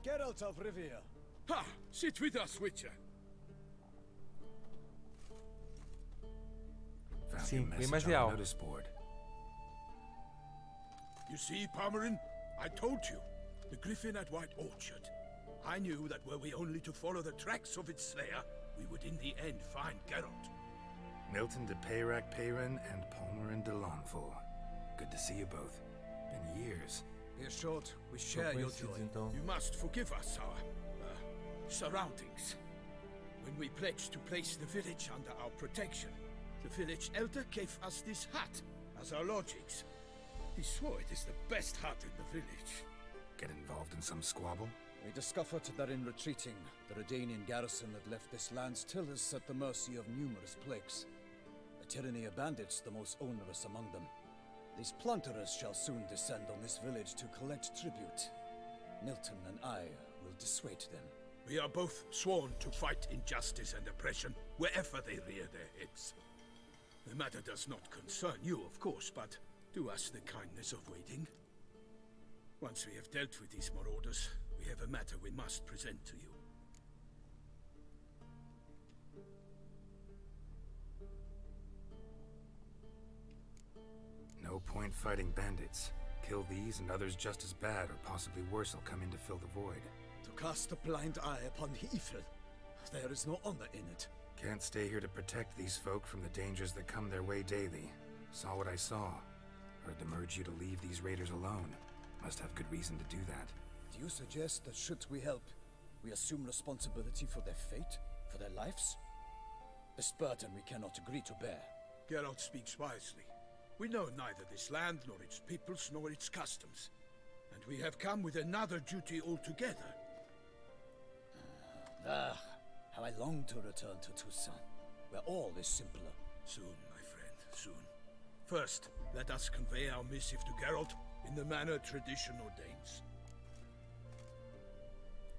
Geralt of Rivia. Ha! Sit with us, Witcher. Sim, bem mais real. You see, Palmerin, I told you. The griffin at White Orchard. I knew that were we only to follow the tracks of its slayer, we would in the end find Geralt. Milton de Peyrac Peyran and Palmerin de Lanfall. Good to see you both. Been years. Be assured, we share your joy. You must forgive us our surroundings. When we pledged to place the village under our protection, the village elder gave us this hut as our lodgings. He swore it is the best hut in the village. Get involved in some squabble? We discovered that in retreating, the Redanian garrison had left this land still is at the mercy of numerous plagues. A tyranny of bandits, the most onerous among them. These plunderers shall soon descend on this village to collect tribute. Milton and I will dissuade them. We are both sworn to fight injustice and oppression wherever they rear their heads. The matter does not concern you, of course, but do us the kindness of waiting. Once we have dealt with these marauders, we have a matter we must present to you. No point fighting bandits. Kill these and others just as bad or possibly worse will come in to fill the void. To cast a blind eye upon the evil, there is no honor in it. Can't stay here to protect these folk from the dangers that come their way daily. Saw what I saw. Heard them urge you to leave these raiders alone. Must have good reason to do that. Do you suggest that should we help, we assume responsibility for their fate, for their lives? This burden we cannot agree to bear. Geralt speaks wisely. We know neither this land, nor its peoples, nor its customs. And we have come with another duty altogether. How I long to return to Toussaint, where all is simpler. Soon, my friend, soon. First, let us convey our missive to Geralt in the manner tradition ordains.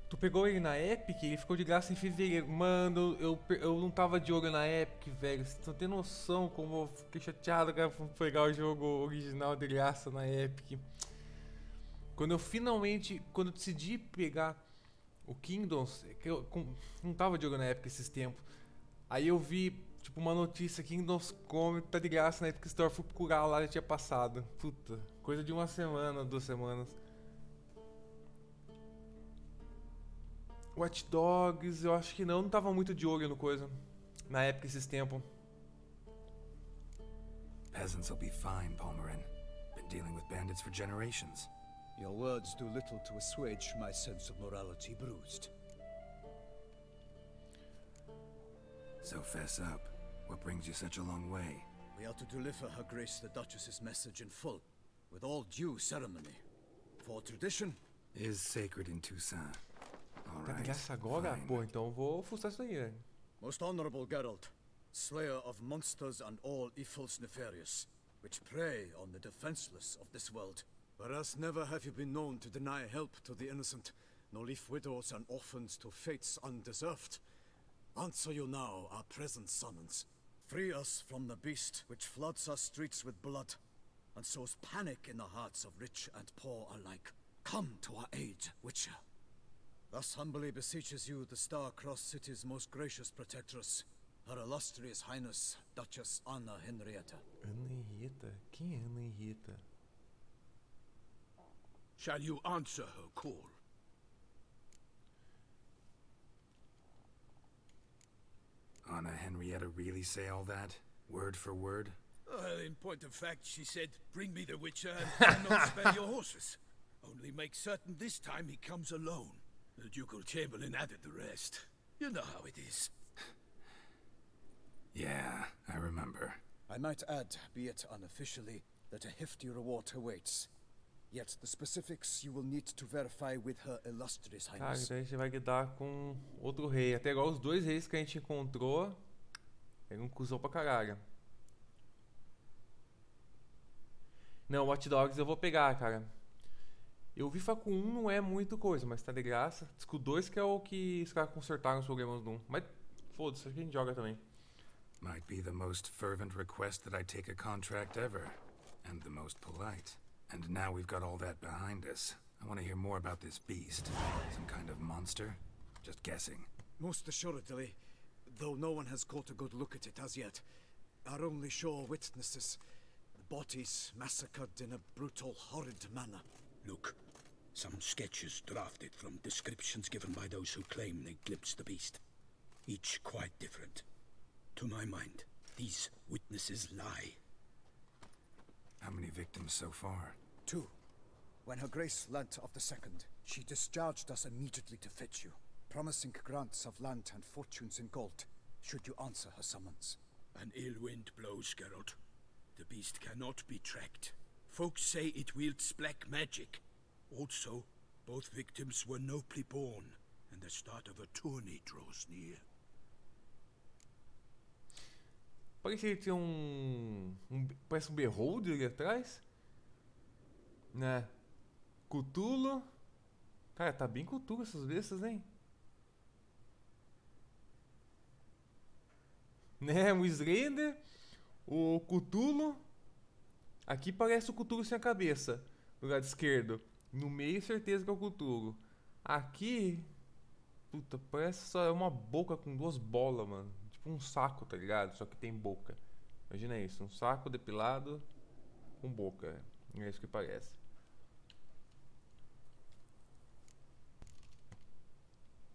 Tu pegou ele na Epic? Ele ficou de graça em fevereiro. Mano, eu não tava de olho na Epic, velho. Vocês não tem noção como eu fiquei chateado, cara, por pegar o jogo original de graça na Epic. Quando eu decidi pegar o Kingdoms, que eu não tava de olho na Epic esses tempos. Aí eu vi, tipo, uma notícia, Kingdoms Come tá de graça na Epic Store, fui procurar lá, já tinha passado. Puta, coisa de uma semana, 2 semanas. Watch Dogs, eu acho que não tava muito de olho no coisa. Na época esses tempos. Peasants will be fine, Palmerin. Been dealing with bandits for generations. Your words do little to assuage my sense of morality bruised. So fess up. What brings you such a long way? We are to deliver Her Grace the Duchess's message in full, with all due ceremony. For tradition is sacred in Toussaint. Tá de graça agora? Pô, então eu vou fuçar isso aí, velho. Most honorable Geralt, slayer of monsters and all evils nefarious, which prey on the defenseless of this world. Whereas never have you been known to deny help to the innocent, nor leave widows and orphans to fates undeserved. Answer you now our present summons. Free us from the beast which floods our streets with blood, and sows panic in the hearts of rich and poor alike. Come to our aid, Witcher. Thus humbly beseeches you the Star-Crossed City's most gracious protectress, Her Illustrious Highness, Duchess Anna Henrietta. Ana Henrietta? Quem é Ana Henrietta? Shall you answer her call? Anna Henrietta really say all that? Word for word? Well, in point of fact, she said, bring me the Witcher and not spare your horses. Only make certain this time he comes alone. The Ducal Chamberlain added the rest. You know how it is. Yeah, I remember. I might add, be it unofficially, that a hefty reward awaits. Yet the specifics you will need to verify with Her Illustrious Cara, Highness. então a gente vai lidar com outro rei. Até agora os 2 reis que a gente encontrou eram um cuzão pra caralho. Não, Watch Dogs eu vou pegar, cara. Eu vi falar com 1 não é muito coisa, mas tá de graça. Diz que o 2 que é o que os caras consertaram os problemas do 1. Mas foda-se, a gente joga também. Might be the most fervent request that I take a contract ever. And the most polite. And now we've got all that behind us. I want to hear more about this beast. Some kind of monster? Just guessing. Most assuredly, though no one has caught a good look at it as yet. Our only sure witnesses. The bodies massacred in a brutal, horrid manner. Look, some sketches drafted from descriptions given by those who claim they glimpsed the beast. Each quite different. To my mind, these witnesses lie. How many victims so far? 2. When Her Grace learnt of the second, she discharged us immediately to fetch you, promising grants of land and fortunes in gold, should you answer her summons. An ill wind blows, Geralt. The beast cannot be tracked. Folks say it wields black magic. Also, both victims were nobly born, and the start of a tourney draws near. Parece que tem parece um beholder ali atrás. Né? Cthulhu. Cara, tá bem Cthulhu essas bestas, hein? Né? O Slender. O Cthulhu. Aqui parece o Cthulhu sem a cabeça. Do lado esquerdo. No meio, certeza que é o Cthulhu. Aqui. Puta, parece só uma boca com 2 bolas, mano. Tipo um saco, tá ligado? Só que tem boca. Imagina isso. Um saco depilado com boca. É isso que parece.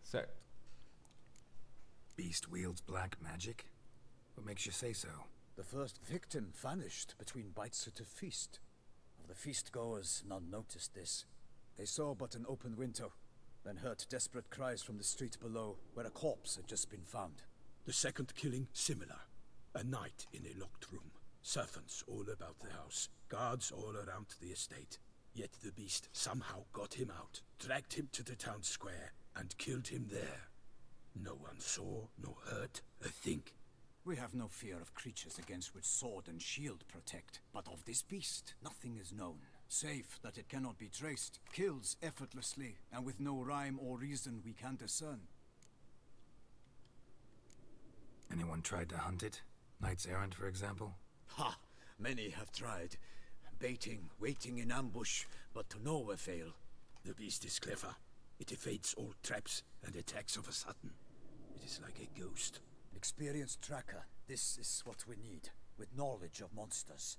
Certo. Beast wields black magic? What makes you say so? The first victim vanished between bites at a feast. Of the feast-goers, none noticed this. They saw but an open window, then heard desperate cries from the street below, where a corpse had just been found. The second killing, similar. A night in a locked room. Servants all about the house. Guards all around the estate. Yet the beast somehow got him out, dragged him to the town square, and killed him there. No one saw, nor heard a thing. We have no fear of creatures against which sword and shield protect, but of this beast, nothing is known, save that it cannot be traced, kills effortlessly, and with no rhyme or reason we can discern. Anyone tried to hunt it? Knights errant, for example? Ha! Many have tried. Baiting, waiting in ambush, but to no avail. The beast is clever. It evades all traps and attacks of a sudden. It is like a ghost. Experienced tracker, this is what we need, with knowledge of monsters.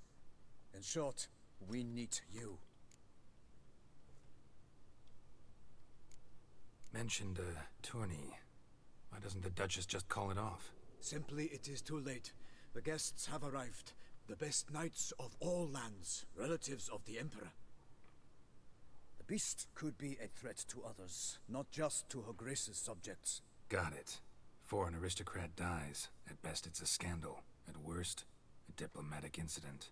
In short, we need you. Mentioned a tourney. Why doesn't the Duchess just call it off? Simply, it is too late. The guests have arrived. The best knights of all lands, relatives of the Emperor. The beast could be a threat to others, not just to Her Grace's subjects. Got it. Before an aristocrat dies, at best it's a scandal. At worst, a diplomatic incident.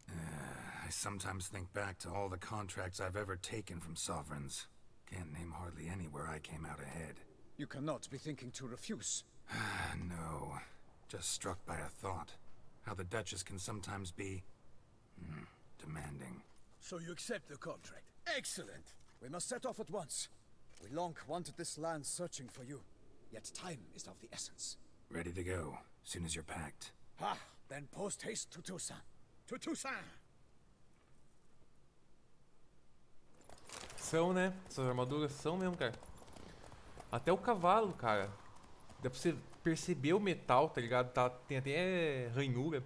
I sometimes think back to all the contracts I've ever taken from sovereigns. Can't name hardly any where I came out ahead. You cannot be thinking to refuse. No. Just struck by a thought. How the Duchess can sometimes be... demanding. So you accept the contract. Excellent! We must set off at once. We long wanted this land searching for you. Yet time is of the essence. Ready to go, soon as you're packed. Ha! Then post haste to Toussaint. To Toussaint! São, né? Essas armaduras são mesmo, cara. Até o cavalo, cara. Dá pra você perceber o metal, tá ligado? Tá, tem até ranhura.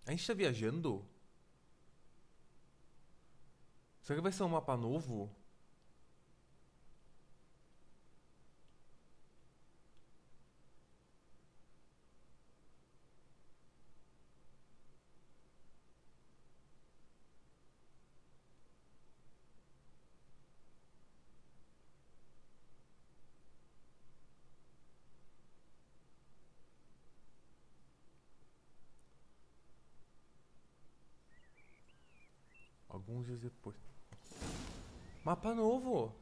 A gente tá viajando? Será que vai ser um mapa novo? Alguns dias depois. Mapa novo!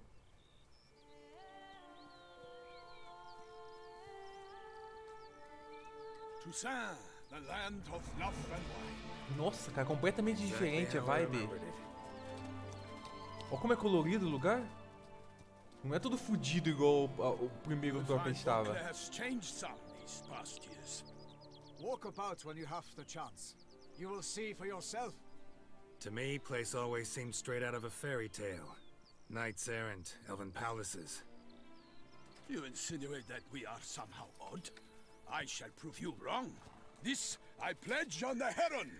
Toussaint, the land of love and wine. Nossa, cara, completamente diferente a vibe. Olha como é colorido o lugar. Não é todo fudido igual o primeiro lugar que a gente tava. has changed some these these past years. Walk about when you have the chance. You will see for yourself. To me, place always seemed straight out of a fairy tale. Knights errant, elven palaces. You insinuate that we are somehow odd? I shall prove you wrong. This I pledge on the Heron!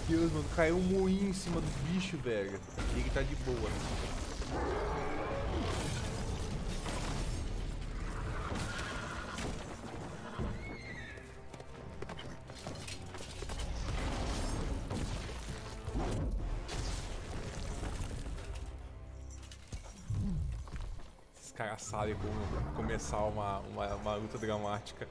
Deus, mano, caiu um moinho em cima do bicho, velho. E ele tá de boa. Esses caras sabem como começar uma luta dramática.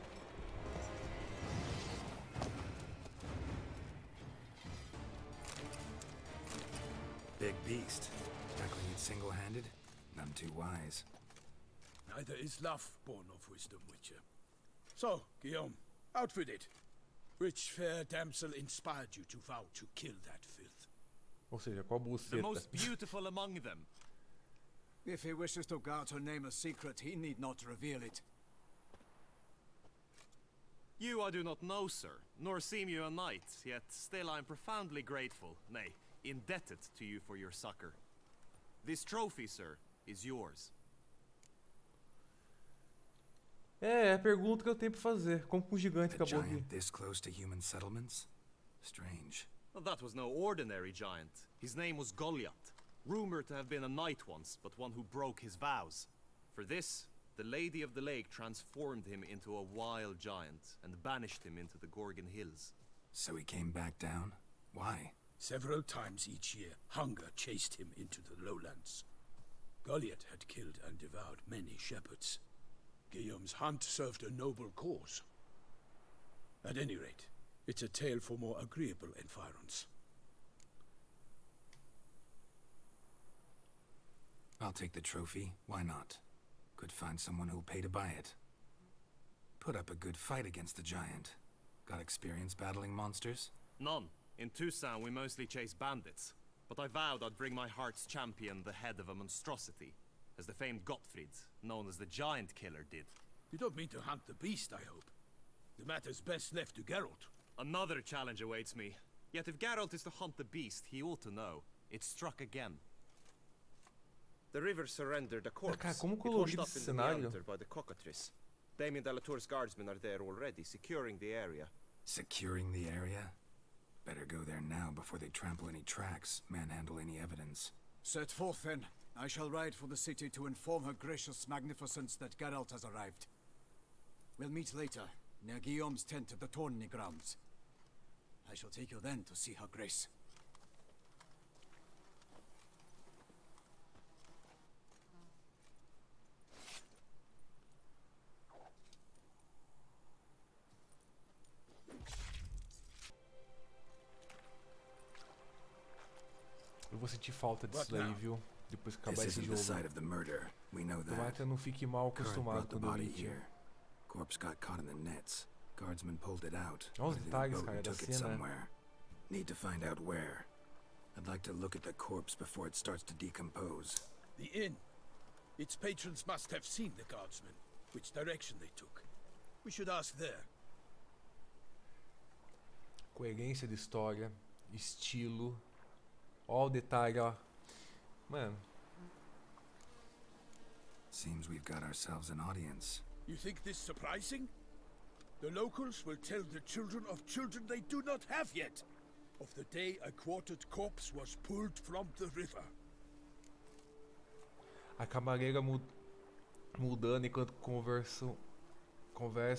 Big beast. Tackling it single-handed? None too wise. Neither is love born of wisdom, Witcher. So, Guillaume, out with it. Which fair damsel inspired you to vow to kill that filth? Ou seja, qual The buceta? most beautiful among them. If he wishes to guard her name a secret, he need not reveal it. You I do not know, sir, nor seem you a knight, yet still I am profoundly grateful, nay, indebted to you for your succor. This trophy, sir, is yours. É a pergunta que eu tenho pra fazer. Como que um gigante A acabou aqui? giant this close to human settlements? Strange. Well, that was no ordinary giant. His name was Goliath, rumored to have been a knight once, but one who broke his vows. For this, the Lady of the Lake transformed him into a wild giant and banished him into the Gorgon Hills. So he came back down? Why? Several times each year, hunger chased him into the lowlands. Goliath had killed and devoured many shepherds. Guillaume's hunt served a noble cause. At any rate, it's a tale for more agreeable environs. I'll take the trophy. Why not? Could find someone who'll pay to buy it. Put up a good fight against the giant. Got experience battling monsters? None. In Toussaint we mostly chase bandits, but I vowed I'd bring my heart's champion the head of a monstrosity, as the famed Gottfried, known as the Giant Killer, did. You don't mean to hunt the beast, I hope. The matter's best left to Geralt. Another challenge awaits me. Yet if Geralt is to hunt the beast, he ought to know. It struck again. The river surrendered a corpse. Cara, como It washed colorido up esse in the cenário. meander by the cockatrice. Damien Delatour's guardsmen are there already, securing the area. Securing the area? Better go there now before they trample any tracks, manhandle any evidence. Set forth then. I shall ride for the city to inform her gracious magnificence that Geralt has arrived. We'll meet later, near Guillaume's tent at the Tourney grounds. I shall take you then to see her grace. Eu vou sentir falta disso daí, viu? Depois que acabar This esse isn't the jogo. site of the murder. We know Tomara that. que eu não fique mal Kurt acostumado brought the quando eu body vi. here. Corpse got caught in the nets. Guardsmen pulled it out. Olha os went in the detalhes, boat cara, and da took it cena. somewhere. Need to find out where. I'd like to look at the corpse before it starts to decompose. The inn. Its patrons must have seen the guardsmen, which direction they took. We should ask there. Coerência de história, estilo. Ó o detalhe, ó. Mano, Seems we've got ourselves an audience. You think this surprising? The locals will tell the children of children they do not have yet, of the day a quartered corpse was pulled from the river. a camareira mudando enquanto conversam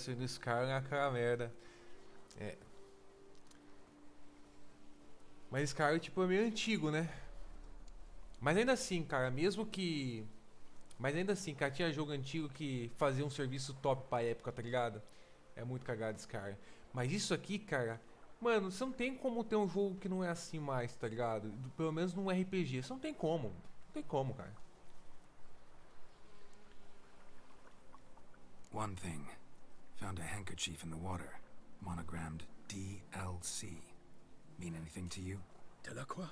e no Skyrim é aquela merda. É. Mas Skyrim tipo é meio antigo, né? Mas ainda assim, cara, cara, tinha jogo antigo que fazia um serviço top pra época, tá ligado? É muito cagado Skyrim. Mas isso aqui, cara, Mano, você não tem como ter um jogo que não é assim mais, tá ligado? Pelo menos num RPG. Você não tem como. Não tem como, cara. One thing. Found a handkerchief in the water. Monogrammed DLC. Mean anything to you? Delacroix?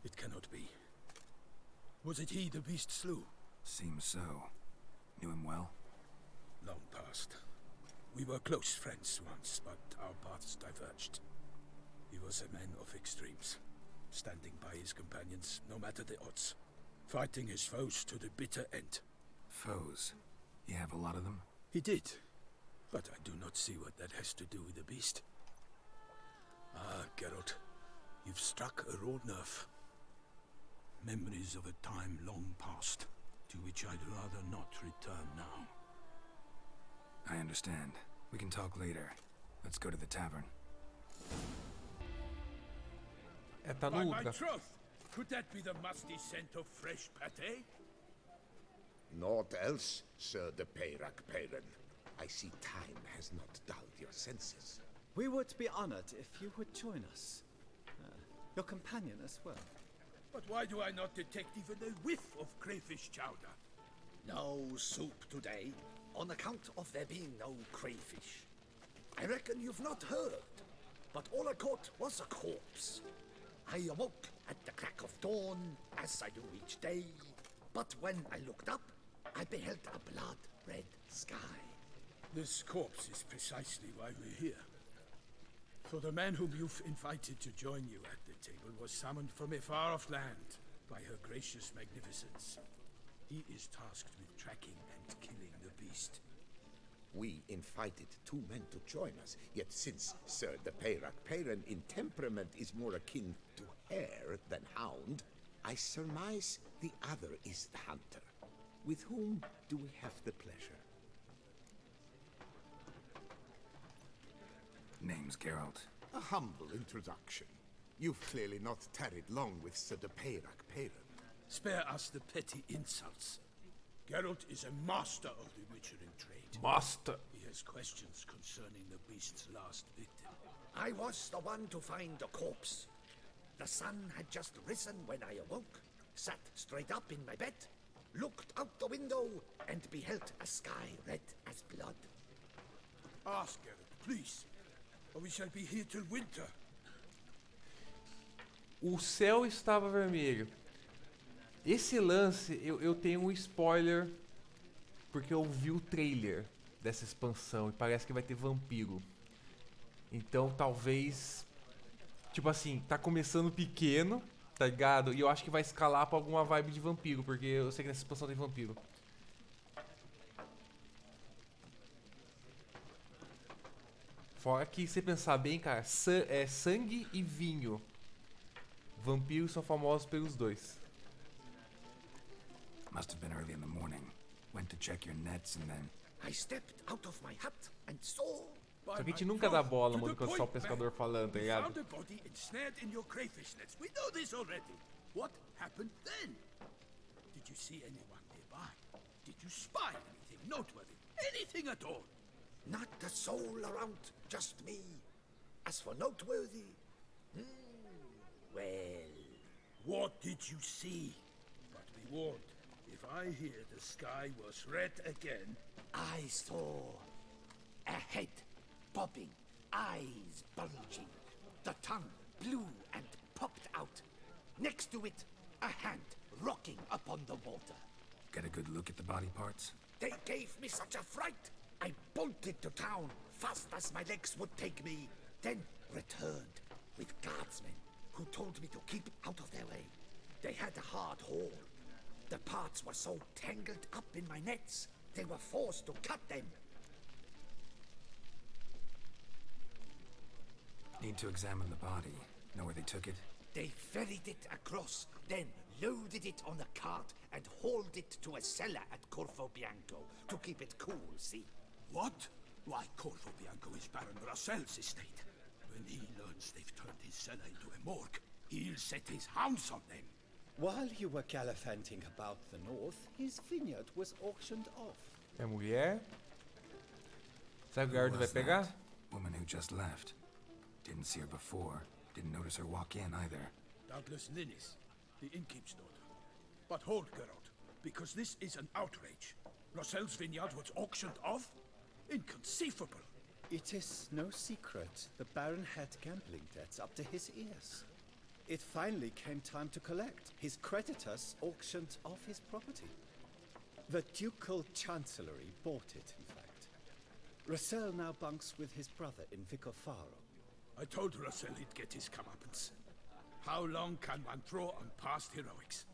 It cannot be. Was it he the beast slew? Seems so. Knew him well? Long past. We were close friends once, but our paths diverged. He was a man of extremes, standing by his companions no matter the odds, fighting his foes to the bitter end. Foes? You have a lot of them? He did, but I do not see what that has to do with the beast. Ah, Geralt, you've struck a raw nerve. Memories of a time long past, to which I'd rather not return now. I understand. We can talk later. Let's go to the tavern. É, tá no By my Ultra. troth, could that be the musty scent of fresh pâté? Naught else, Sir de Peyrac Peyran. I see time has not dulled your senses. We would be honored if you would join us. Your companion as well. But why do I not detect even a whiff of crayfish chowder? No soup today, on account of there being no crayfish. I reckon you've not heard, but all I caught was a corpse. I awoke at the crack of dawn, as I do each day, but when I looked up, I beheld a blood-red sky. This corpse is precisely why we're here. For the man whom you've invited to join you at the table was summoned from a far-off land by her gracious magnificence. He is tasked with tracking and killing the beast. We invited two men to join us, yet since Sir de Peyrac Peyran in temperament is more akin to hare than hound, I surmise the other is the hunter. With whom do we have the pleasure? Name's Geralt. A humble introduction. You've clearly not tarried long with Sir de Peyrac Peyran. Spare us the petty insults. Geralt is a master of the witchering trade. Master. He has questions concerning the beast's last victim. I was the one to find the corpse. The sun had just risen when I awoke, sat straight up in my bed, looked out the window, and beheld a sky red as blood. Ask Geralt, please, or we shall be here till winter. O céu estava vermelho. Esse lance, eu tenho um spoiler, porque eu vi o trailer dessa expansão e parece que vai ter vampiro. Então talvez, tipo assim, tá começando pequeno, tá ligado? E eu acho que vai escalar pra alguma vibe de vampiro, porque eu sei que nessa expansão tem vampiro. Fora que, se você pensar bem, cara, é sangue e vinho. Vampiros são famosos pelos dois. Must have been early in the morning. Went to check your nets and then... I stepped out of my hut and saw... Só que a gente nunca dá bola, mano, quando só o pescador falando, tá ligado? Found a body ensnared in your crayfish nets. We know this already. What happened then? Did you see anyone nearby? Did you spy anything noteworthy? Anything at all? Not a soul around, just me. As for noteworthy... well... What did you see? But be warned, if I hear the sky was red again... I saw a head bobbing, eyes bulging, the tongue blue and popped out. Next to it, a hand rocking upon the water. Get a good look at the body parts? They gave me such a fright. I bolted to town fast as my legs would take me, then returned with guardsmen who told me to keep out of their way. They had a hard haul. The parts were so tangled up in my nets, they were forced to cut them. Need to examine the body. Know where they took it? They ferried it across, then loaded it on a cart and hauled it to a cellar at Corvo Bianco to keep it cool, see? What? Why, Corvo Bianco is Baron Russell's estate. When he learns they've turned his cellar into a morgue, he'll set his hounds on them. While you were gallivanting about the north, his vineyard was auctioned off. É mulher? Será que o Who Gardo vai was pegar? that? Woman who just left. Didn't see her before. Didn't notice her walk in either. Doubtless Linnis, the innkeep's daughter. But hold, Geralt, because this is an outrage. Rossel's vineyard was auctioned off? Inconceivable! It is no secret. The Baron had gambling debts up to his ears. It finally came time to collect. His creditors auctioned off his property. The Ducal Chancellery bought it, in fact. Rossel now bunks with his brother in Vicofaro. I told Rossel he'd get his comeuppance. How long can one throw on past heroics?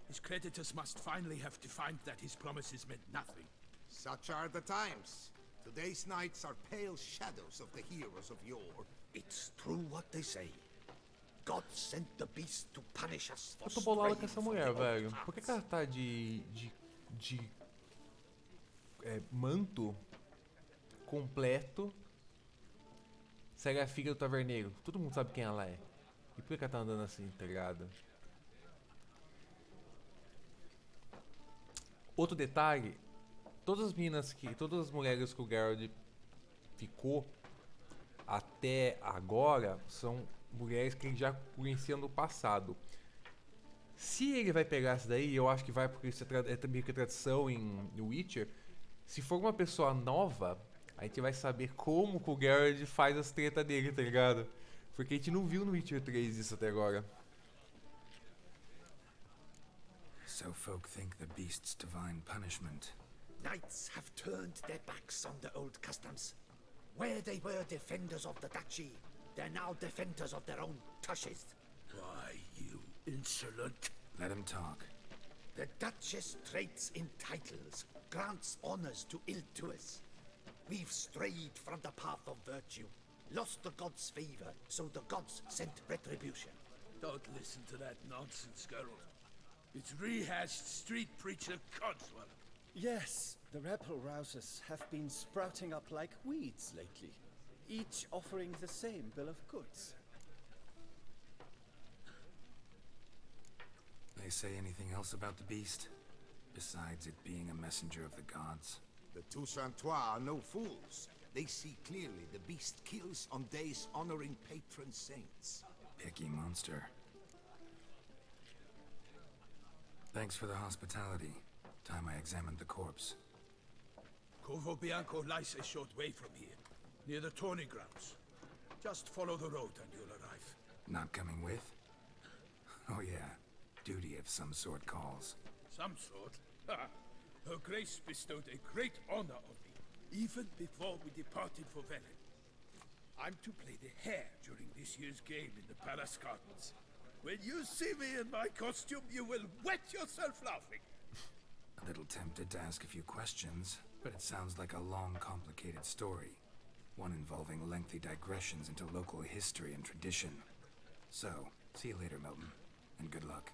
His creditors must finally have defined that his promises meant nothing. Such are the times. Today's knights are pale shadows of the heroes of yore. It's true what they say. God sent the beast to punish us for Eu tô bolado com straying essa from mulher, the old velho. paths. Por que ela tá de manto completo? Se ela é filha do taverneiro. Todo mundo sabe quem ela é. E por que ela tá andando assim, tá ligado? Outro detalhe. Todas as mulheres que o Geralt ficou até agora são mulheres que ele já conhecia no passado. Se ele vai pegar essa daí, eu acho que vai porque isso é meio que tradição em Witcher. Se for uma pessoa nova, a gente vai saber como que o Geralt faz as tretas dele, tá ligado? Porque a gente não viu no Witcher 3 isso até agora. So folk think the beast's divine punishment. Knights have turned their backs on the old customs. Where they were defenders of the duchy, they're now defenders of their own tushes. Why, you insolent... Let him talk. The Duchess trades in titles, grants honors to ill-doers. We've strayed from the path of virtue, lost the gods' favor, so the gods sent retribution. Don't listen to that nonsense, Geralt. It's rehashed street preacher codswallop. Yes, the rebel rousers have been sprouting up like weeds lately, each offering the same bill of goods. They say anything else about the beast? Besides it being a messenger of the gods? The Toussaint are no fools. They see clearly the beast kills on days honoring patron saints. Picky monster. Thanks for the hospitality. Time I examined the corpse. Corvo Bianco lies a short way from here, near the tourney grounds. Just follow the road and you'll arrive. Not coming with? Oh yeah, duty of some sort calls. Some sort? Ha! Her Grace bestowed a great honor on me, even before we departed for Velen. I'm to play the hare during this year's game in the Palace Gardens. When you see me in my costume, you will wet yourself laughing. A little tempted to ask a few questions, but it sounds like a long, complicated story. One involving lengthy digressions into local history and tradition. So, see you later, Milton, and good luck.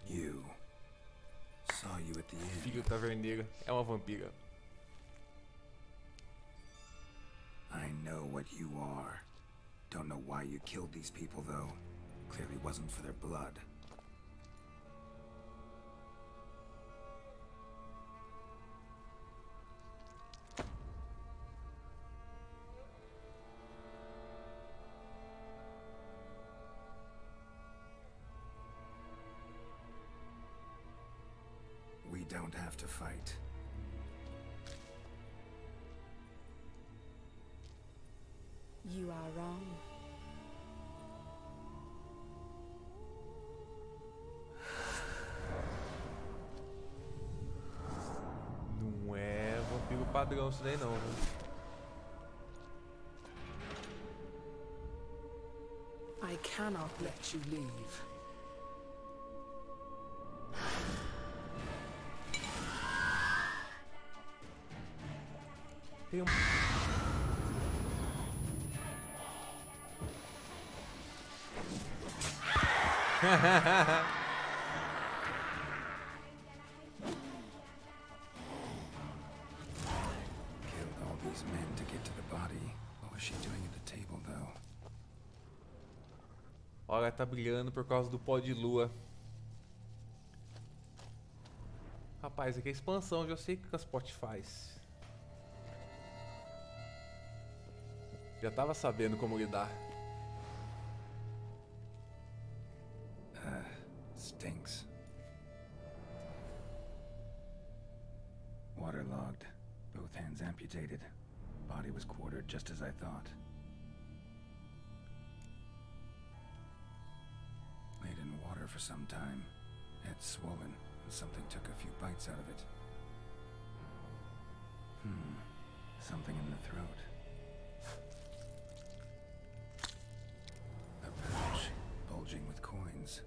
You. Saw you at the inn. Filho do taverneiro. É uma vampira. I know what you are. Don't know why you killed these people, though. Clearly wasn't for their blood. We don't have to fight. You are wrong. Não é vampiro padrão isso daí não, viu? I cannot let you leave. Tem um... Killed all these men to get to the body. What was she doing at the table, though? Olha, tá brilhando por causa do pó de lua. Rapaz, aqui é expansão, já sei o que a Spot faz. Já tava sabendo como lidar. Stinks. Waterlogged. Both hands amputated. Body was quartered just as I thought. Laid in water for some time. Head swollen, and something took a few bites out of it. Something in the throat. A pouch, bulging with coins.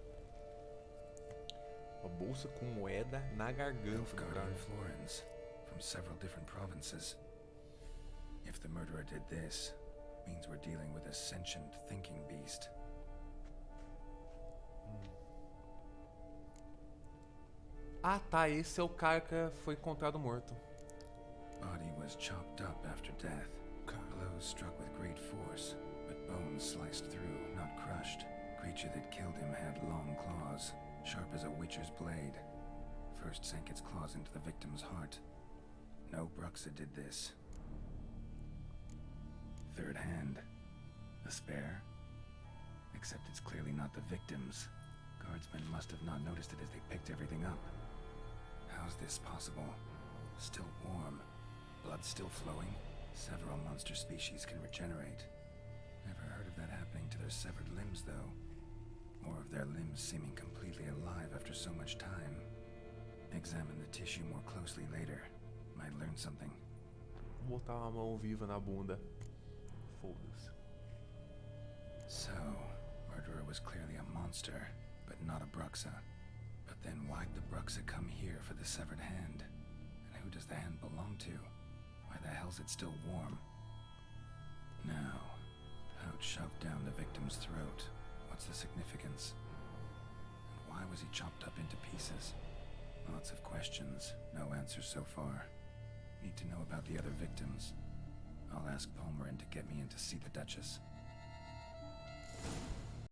Uma bolsa com moeda na garganta. Delfos and florins, from several different provinces. If the murderer did this, means we're dealing with a sentient thinking beast. Ah tá, esse é o cara que foi encontrado morto. Body was chopped up after death. Blows struck with great force, but bones sliced through, not crushed. Creature that killed him had long claws, sharp as a witcher's blade. First sank its claws into the victim's heart. No Bruxa did this. Third hand. A spare? Except it's clearly not the victim's. Guardsmen must have not noticed it as they picked everything up. How's this possible? Still warm. Blood still flowing. Several monster species can regenerate. Never heard of that happening to their severed limbs, though. Or of their limbs seeming completely alive after so much time. Examine the tissue more closely later. Might learn something. Vou botar uma mão viva na bunda. Foda-se. So, murderer was clearly a monster, but not a Bruxa. But then why'd the Bruxa come here for the severed hand? And who does the hand belong to? Why the hell's it still warm? Now, pouch shoved down the victim's throat. What's the significance? And why was he chopped up into pieces? Lots of questions, no answers so far. Need to know about the other victims. I'll ask Palmerin to get me in to see the Duchess.